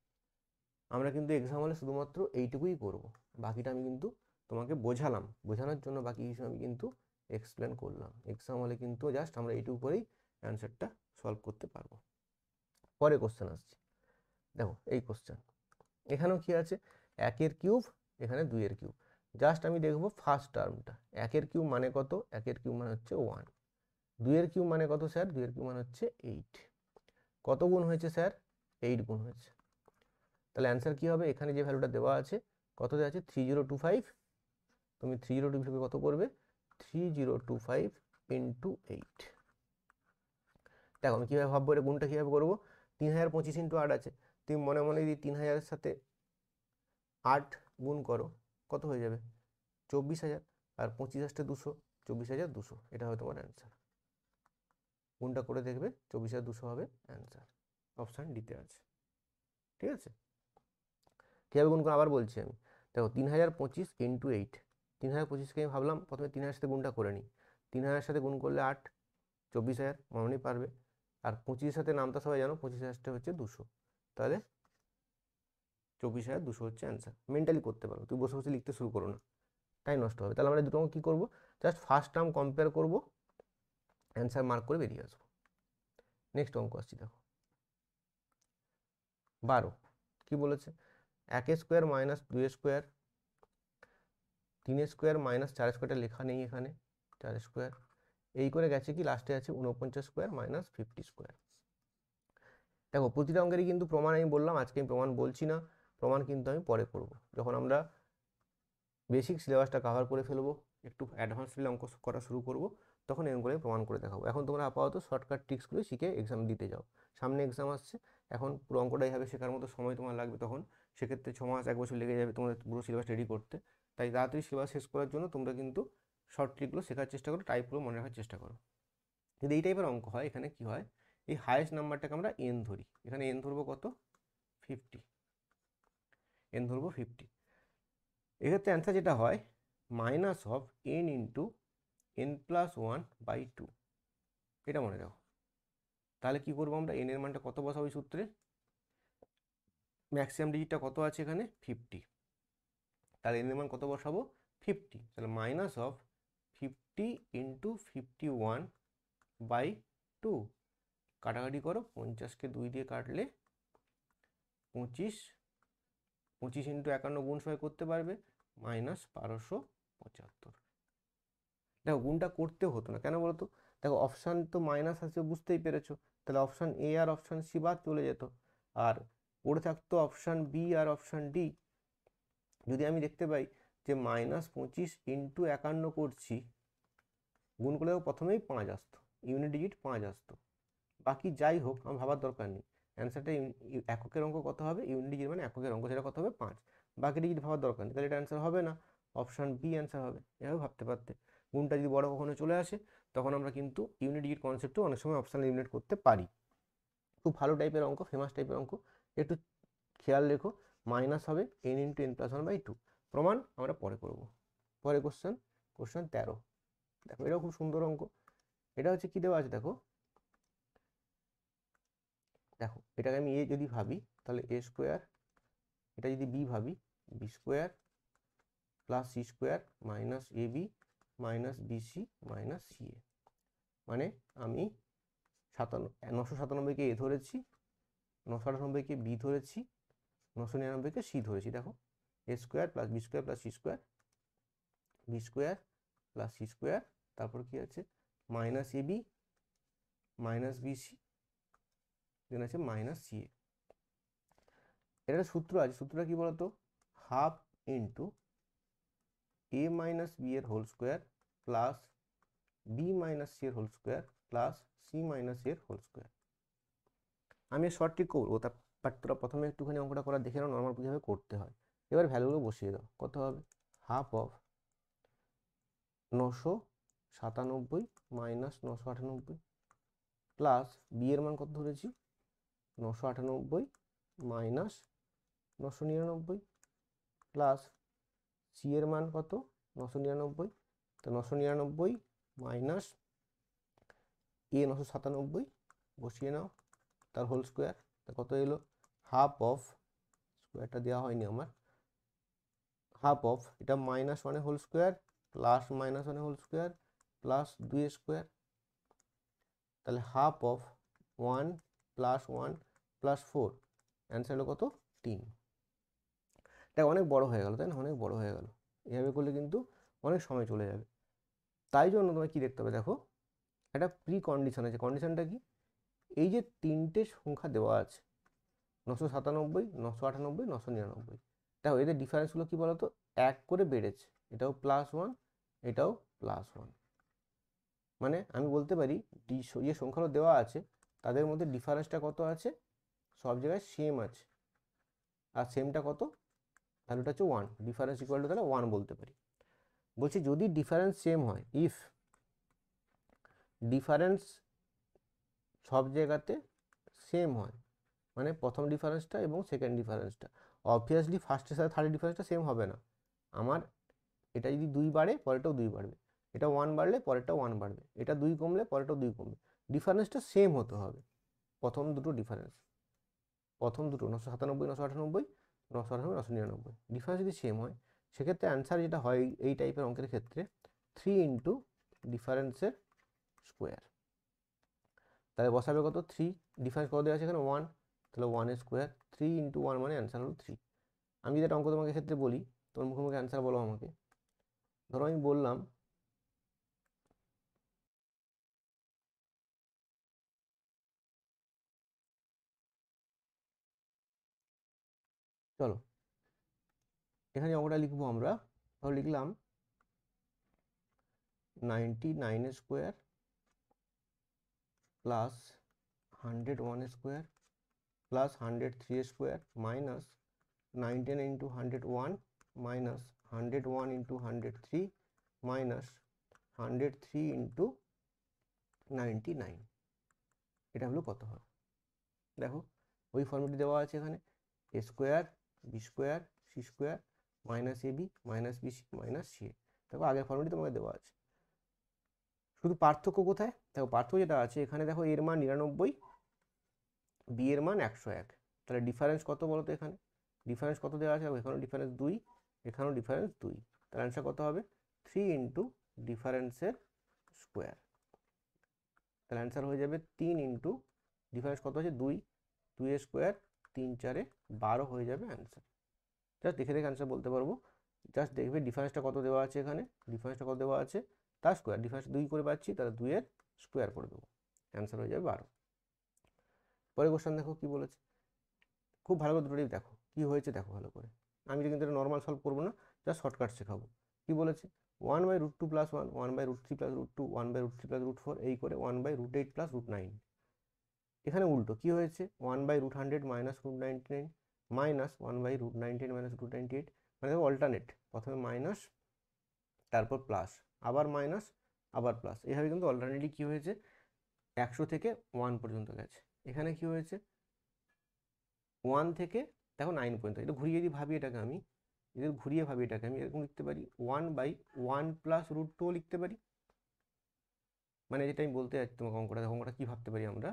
আমরা কিন্তু এক্সাম হলে শুধুমাত্র এইটুকুই করব, বাকিটা আমি কিন্তু তোমাকে বোঝালাম, বোঝানোর জন্য বাকি কিছু আমি কিন্তু এক্সপ্লেন করলাম। এক্সাম হলে কিন্তু জাস্ট আমরা এইটুকু করেই অ্যান্সারটা সলভ করতে পারবো। পরে কোশ্চেন আসছি, দেখো এই কোশ্চেন, এখানেও কি আছে 1³ এখানে 2³ জাস্ট আমি দেখব ফার্স্ট টার্মটা, 1³ মানে কত, 1³ মানে হচ্ছে 1, 2³ মানে কত স্যার, 2³ মানে হচ্ছে 8, কত গুণ হয়েছে স্যার 8 গুণ হয়েছে। তাহলে অ্যান্সার কী হবে, এখানে যে ভ্যালুটা দেওয়া আছে কত দেওয়া আছে 3025, তুমি 3025 কত করবে 3025 × 8। দেখো আমি কীভাবে ভাববো, এটা গুণটা কীভাবে করবো, 3025 × 8 আছে, তুমি মনে মনে যদি 3000-এর সাথে 8 গুণ করো কত হয়ে যাবে 24,000, আর 25 × 200 24,200, এটা হবে তোমার অ্যান্সার। গুণটা করে দেখবে 24,200 হবে অ্যান্সার, অপশান ডিতে আছে। ঠিক আছে, কীভাবে গুণ করো আবার বলছি আমি, দেখো 3025 × 8, 3025কে আমি ভাবলাম প্রথমে 3000-এর সাথে গুণটা করে নিই, 3000-এর সাথে গুণ করলে 8, 24,000 মনেই পারবে, আর 25-এর সাথে নামটা সবাই জানো, 25,000 হচ্ছে 200, তাহলে 24,200 হচ্ছে অ্যান্সার। মেন্টালি করতে পারো, তুই বসে বসে লিখতে শুরু করো না, টাইম নষ্ট হবে। তাহলে আমরা দুটো অঙ্ক কী করবো, জাস্ট ফার্স্ট টার্ম কম্পেয়ার করবো, অ্যান্সার মার্ক করে বেরিয়ে আসবো। নেক্সট অঙ্ক আসছি, দেখো 12 কি বলেছে, 1² - 2² 3 স্কোয়ার মাইনাস 4 স্কোয়ারটা লেখা নেই এখানে, 4 স্কোয়ার এই করে গেছে কি লাস্টে আছে 49 স্কোয়ার মাইনাস 50 স্কোয়ার। দেখো প্রতিটা অঙ্কেরই কিন্তু প্রমাণ আমি বললাম, আজকে আমি প্রমাণ বলছি না, প্রমাণ কিন্তু আমি পরে করব, যখন আমরা বেসিক সিলেবাসটা কভার করে ফেলবো, একটু অ্যাডভান্স লেভেলে অঙ্ক করা শুরু করব, তখন এই অঙ্কগুলো প্রমাণ করে দেখাবো। এখন তোমরা আপাতত শর্টকাট ট্রিক্সগুলো শিখে এক্সাম দিতে যাও, সামনে এক্সাম আসছে, এখন পুরো অঙ্কটাই হবে শেখার মতো সময় তোমার লাগবে, তখন সেক্ষেত্রে 6 মাস 1 বছর লেগে যাবে তোমাদের পুরো সিলেবাস রেডি করতে। তাই তাড়াতাড়ি সিলেবাস শেষ করার জন্য তোমরা কিন্তু শর্ট ট্রিকগুলো শেখার চেষ্টা করো, টাইপগুলো মনে রাখার চেষ্টা করো। যদি এই টাইপের অঙ্ক হয়, এখানে কি হয়, এই হায়েস্ট নাম্বারটাকে আমরা এন ধরি, এখানে এন ধরবো কত, 50, এন ধরবো 50। এক্ষেত্রে অ্যান্সার যেটা হয় minus of N into n+1/2, এটা মনে রাখো। তাহলে কি করবো আমরা, এন এর মানটা কত বসাবো এই সূত্রে, ম্যাক্সিমাম ডিজিটটা কত আছে এখানে 50, তাহলে এন এর মান কত বসাবো 50, তাহলে মাইনাস অফ 50 ইন্টু 51/2, কাটাকাটি করো, 50কে 2 দিয়ে কাটলে 25, 25 ইন্টু 51 গুণ সবাই করতে পারবে, মাইনাস 1275। দেখো গুণটা করতে হতো না, কেন বলতো, দেখো অপশান তো মাইনাস আছে বুঝতেই পেরেছো, তাহলে অপশান এ আর অপশান সি বাদ চলে যেত, আর পড়ে থাকতো অপশান বি আর অপশান ডি। যদি আমি দেখতে পাই যে -25 ইন্টু 51 করছি, গুণ করলে প্রথমেই 5 আসতো, ইউনিট ডিজিট 5 আসতো, বাকি যাই হোক আমার ভাবার দরকার নেই, অ্যান্সারটা এককের অঙ্ক কত হবে, ইউনিট ডিজিট মানে এককের অঙ্ক, সেটা কত হবে 5, বাকি ডিজিট ভাবার দরকার নেই, তাহলে এটা অ্যান্সার হবে না, অপশান বি অ্যান্সার হবে, এভাবে ভাবতে পারতে। গুণটা যদি বড় কখনো চলে আসে, তখন আমরা কিন্তু ইউনিট ডিজিট কনসেপ্টও অনেক সময় অপশান এলিমিনেট করতে পারি। খুব ভালো টাইপের অঙ্ক, ফেমাস টাইপের অঙ্ক, একটু খেয়াল রেখো, মাইনাস হবে n ইন্টু n+1/2, প্রমাণ আমরা পরে করব। পরে কোশ্চেন 13, দেখো এটাও খুব সুন্দর অঙ্ক। এটা হচ্ছে কি দেওয়া আছে দেখো, দেখো এটাকে আমি এ যদি ভাবি তাহলে এ স্কোয়ার, এটা যদি বি ভাবি B square plus C square minus A B minus BC minus C A, মানে আমি 997কে এ ধরেছি, 998কে বি ধরেছি, 999কে সি ধরেছি। দেখো A square plus B square plus C square, B square plus C square, তারপর কি আছে minus A B minus BC, then আছে মাইনাস সি এ। এটা একটা সূত্র আছে, সূত্রটা কি বলতো, half into A minus B এর whole square plus B minus C এর whole square plus C minus এর হোল স্কোয়ার। আমি শর্ট ট্রিক করবো, বাট তোরা প্রথমে একটুখানি অঙ্কটা করা দেখে নাও নর্মাল কীভাবে করতে হয়। এবার ভ্যালুগুলো বসিয়ে দাও, কত হবে, half of 997 minus 998 plus B এর মান কত ধরেছি 998 মাইনাস 999 প্লাস সি এর মান কত 999, তো 999 মাইনাস এ 997 বসিয়ে নাও, তার হোল স্কোয়ার, তা কত এলো, হাফ অফ, স্কোয়ারটা দেওয়া হয়নি আমার, হাফ অফ এটা -1 whole square plus -1 whole square plus 2 square, তাহলে half of 1 plus 1 plus 4, answer হলো কত 3। এটা অনেক বড় হয়ে গেল, তাই না, অনেক বড় হয়ে গেল, এভাবে করলে কিন্তু অনেক সময় চলে যাবে। তাই জন্য তোমায় কি দেখতে হবে, দেখো একটা প্রি কন্ডিশন আছে, কন্ডিশনটা কি, এই যে তিনটে সংখ্যা দেওয়া আছে 997 998 999, দেখো এদের ডিফারেন্সগুলো কি বলতো, এক করে বেড়েছে, এটাও +1 এটাও +1, মানে আমি বলতে পারি যে সংখ্যাগুলো দেওয়া আছে তাদের মধ্যে ডিফারেন্সটা কত আছে, সব জায়গায় সেম আছে, আর সেমটা কত, ভ্যালুটা হচ্ছে 1, ডিফারেন্স ইকুয়াল টু তাহলে 1 বলতে পারি। বলছি যদি ডিফারেন্স সেম হয়, ইফ ডিফারেন্স সব জায়গাতে সেম হয়, মানে প্রথম ডিফারেন্সটা এবং সেকেন্ড ডিফারেন্সটা, অবভিয়াসলি ফার্স্টের সাথে থার্ড ডিফারেন্সটা সেম হবে না, আমার এটা যদি 2 বাড়ে পরেরটাও 2 বাড়বে, এটা 1 বাড়লে পরেরটাও 1 বাড়বে, এটা 2 কমলে পরেরটাও 2 কমবে, ডিফারেন্সটা সেম হতে হবে, প্রথম দুটো ডিফারেন্স, প্রথম দুটো 997 998 998 999, ডিফারেন্স যদি সেম হয় সেক্ষেত্রে অ্যান্সার যেটা হয় এই টাইপের অঙ্কের ক্ষেত্রে 3 ইন্টু ডিফারেন্সের স্কোয়ার, তাহলে বসাবে কত 3, ডিফারেন্স কত দেওয়া আছে এখানে 1, তাহলে 1 স্কোয়ার, 3 ইন্টু 1 মানে অ্যান্সার হলো 3। আমি যদি একটা অঙ্ক তোমাকে ক্ষেত্রে বলি, তোর মুখে মুখে অ্যান্সার বলো আমাকে, ধরো আমি বললাম চলো এখানে অঙ্কটা লিখবো আমরা। ধরো লিখলাম 99 square plus 101 square plus 103 square minus 19 into 101 minus 101 into 103 minus 103 into 99। এটা হলো কত হবে? দেখো ওই ফর্মুলাটি দেওয়া আছে এখানে, A square B square C square minus A B minus B C minus C A. দেখো আগের ফর্মুলাটি তোমাকে দেওয়া আছে, শুধু পার্থক্য কোথায়? দেখো পার্থক্য যেটা আছে এখানে, দেখো এর মান 99, বি এর মান 101, তাহলে ডিফারেন্স কত বলো তো? এখানে ডিফারেন্স কত দেওয়া আছে? এখানেও ডিফারেন্স 2, এখানেও ডিফারেন্স 2, তাহলে অ্যান্সার কত হবে? 3 ইন্টু ডিফারেন্সের স্কোয়ার। তাহলে অ্যান্সার হয়ে যাবে 3 ইন্টু ডিফারেন্স কত আছে? 2, 2 এর স্কোয়ার 3 4 12 হয়ে যাবে অ্যান্সার। জাস্ট দেখে দেখে অ্যান্সার বলতে পারবো। জাস্ট দেখবে ডিফারেন্সটা কত দেওয়া আছে এখানে, ডিফারেন্সটা কত দেওয়া আছে তার স্কোয়ার, ডিফারেন্স 2 করে পাচ্ছি তাহলে 2 এর স্কোয়ার করে দেবো, অ্যান্সার হয়ে যাবে 12। পরের কোশ্চেন দেখো কি বলেছে, খুব ভালো করে দুটোই দেখো কি হয়েছে, দেখো ভালো করে। আমি কিন্তু এটা নর্মাল সলভ করবো না, জাস্ট শর্টকাট শেখাবো। কি বলেছে? 1/√2 + 1, 1/√3 + √2, 1/√3 + √4 এই করে 1/√8 + √9। এখানে উল্টো কি হয়েছে? 1/√100 - √99 মাইনাস 1/√99 - √98, মানে দেখো অল্টারনেট, প্রথমে মাইনাস তারপর প্লাস আবার মাইনাস আবার প্লাস, এইভাবে কিন্তু অল্টারনেটলি কি হয়েছে 100 থেকে 1 পর্যন্ত গেছে। এখানে কি হয়েছে 1 থেকে দেখো 9 পর্যন্ত। এটা ঘুরিয়ে যদি ভাবি এটাকে আমি, যদি ঘুরিয়ে ভাবি এটাকে আমি এরকম লিখতে পারি 1/1 + √2 লিখতে পারি। মানে যেটা আমি বলতে চাচ্ছি তোমাকে, অঙ্কটা দেখো, অঙ্কটা কি ভাবতে পারি আমরা,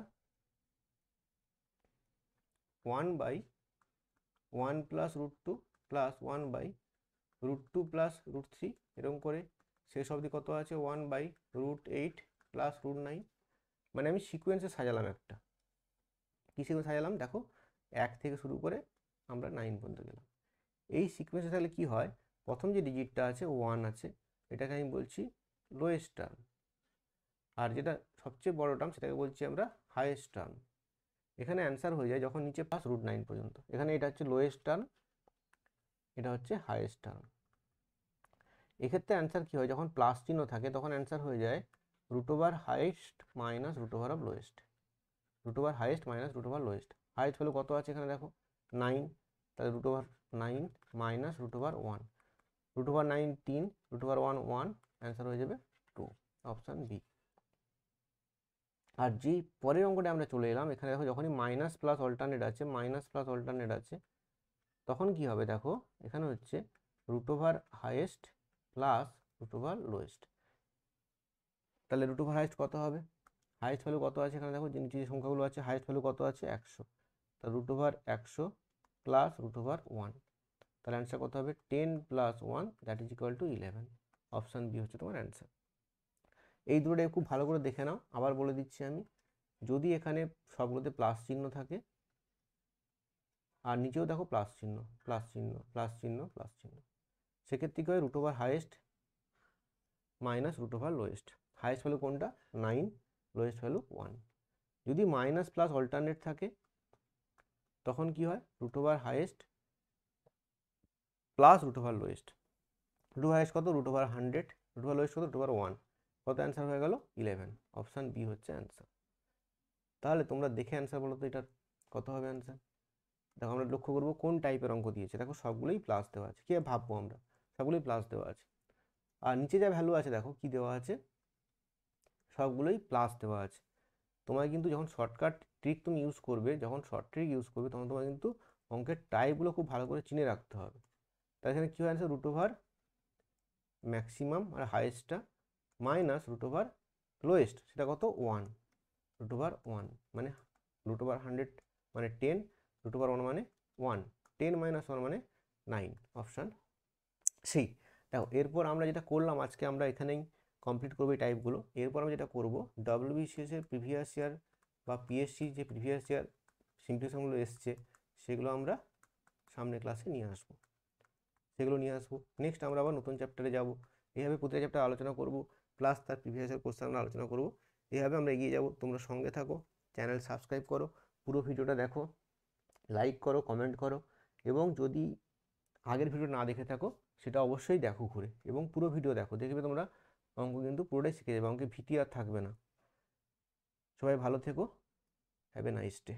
1/1 + √2 প্লাস 1/√2 + √3 এরকম করে শেষ অবধি কত আছে 1/√8 + √9। মানে আমি সিকোয়েন্সে সাজালাম একটা, কি সিকোয়েন্স সাজালাম দেখো, 1 থেকে শুরু করে আমরা 9 পর্যন্ত গেলাম। এই সিকোয়েন্সে তাহলে কি হয়, প্রথম যে ডিজিটটা আছে 1 আছে, এটাকে আমি বলছি লোয়েস্ট টার্ম, আর যেটা সবচেয়ে বড় টার্ম সেটাকে বলছি আমরা হাইয়েস্ট টার্ম। এখানে অ্যান্সার হয়ে যায় যখন নিচে প্লাস √9 পর্যন্ত। এখানে এটা হচ্ছে লোয়েস্ট টার্ম, এটা হচ্ছে হাইয়েস্ট টার্ম। এক্ষেত্রে অ্যান্সার কি হয়, যখন প্লাস চিহ্ন থাকে তখন অ্যান্সার হয়ে যায় √highest minus √lowest, √highest minus √lowest. Highest value কত আছে এখানে দেখো 9, তাহলে √9 মাইনাস √1, √9 3, √1 1, অ্যান্সার হয়ে যাবে 2, অপশান বি। আর যেই পরের অঙ্কটা আমরা চলে এলাম, এখানে দেখো যখনই মাইনাস প্লাস অল্টারনেট আছে, মাইনাস প্লাস অল্টারনেট আছে, তখন কি হবে দেখো এখানে হচ্ছে √হাইয়েস্ট প্লাস √লোয়েস্ট। তাহলে √হাইয়েস্ট কত হবে? হাইয়েস্ট ভ্যালু কত আছে এখানে দেখো, যে নিচে যে সংখ্যাগুলো আছে হাইয়েস্ট ভ্যালু কত আছে 100, তা √100 প্লাস √1, তাহলে অ্যান্সার কত হবে 10 + 1 that is equal to 11, option B হচ্ছে তোমার অ্যান্সার। এই দুটোটা খুব ভালো করে দেখে নাও, আবার বলে দিচ্ছি আমি, যদি এখানে সবগুলোতে প্লাস চিহ্ন থাকে আর নিচেও দেখো প্লাস চিহ্ন প্লাস চিহ্ন প্লাস চিহ্ন প্লাস চিহ্ন, সেক্ষেত্রে কি হয় √highest minus √lowest. Highest value কোনটা 9, লোয়েস্ট ভ্যালু 1। যদি মাইনাস প্লাস অল্টারনেট থাকে তখন কি হয় √হাইয়েস্ট প্লাস √লোয়েস্ট। √হাইয়েস্ট কত? √100, √লোয়েস্ট কত? √1, কত অ্যান্সার হয়ে গেল 11, অপশান বি হচ্ছে অ্যান্সার। তাহলে তোমরা দেখে অ্যান্সার বলো তো এটার কত হবে অ্যান্সার। দেখো আমরা লক্ষ্য করবো কোন টাইপের অঙ্ক দিয়েছে, দেখো সবগুলোই প্লাস দেওয়া আছে, কি ভাববো আমরা, সবগুলোই প্লাস দেওয়া আছে। আর নিচে যা ভ্যালু আছে দেখো কি দেওয়া আছে, সবগুলোই প্লাস দেওয়া আছে। তোমায় কিন্তু যখন শর্টকাট ট্রিক তুমি ইউজ করবে, যখন শর্ট ট্রিক ইউজ করবে তখন তোমায় কিন্তু অঙ্কের টাইপগুলো খুব ভালো করে চিনে রাখতে হবে। তাই এখানে কী হয় অ্যান্সার √ ম্যাক্সিমাম আর হাইয়েস্টটা মাইনাস √লোয়েস্ট, সেটা কত 1, √1 মানে √100 মানে 10, √1 মানে 1, 10 - 1 মানে 9, অপশান সি। দেখো এরপর আমরা যেটা করলাম আজকে, আমরা এখানেই কমপ্লিট করবো এই টাইপগুলো। এরপর আমরা যেটা করবো WBCS-এর প্রিভিয়াস ইয়ার বা পিএসসি যে প্রিভিয়াস ইয়ার সিম্পলিফিকেশনগুলো এসছে সেগুলো আমরা সামনের ক্লাসে নিয়ে আসবো, সেগুলো নিয়ে আসবো। নেক্সট আমরা আবার নতুন চ্যাপ্টারে যাব, এইভাবে প্রতিটা চ্যাপ্টার আলোচনা করব, প্লাস তার প্রিভিয়াস কোশ্চেন আমরা আলোচনা করব। এইভাবে আমরা এগিয়ে যাব। তোমরা সঙ্গে থাকো, চ্যানেল সাবস্ক্রাইব করো, পুরো ভিডিওটা দেখো, লাইক করো, কমেন্ট করো, এবং যদি আগের ভিডিও না দেখে থাকো সেটা অবশ্যই দেখো ঘুরে, এবং পুরো ভিডিও দেখো, দেখবে তোমরা অঙ্ক কিন্তু পুরোটাই শিখে যাবে, অঙ্কে ভীতি আর থাকবে না। সবাই ভালো থেকো, হ্যাভ এ নাইস ডে।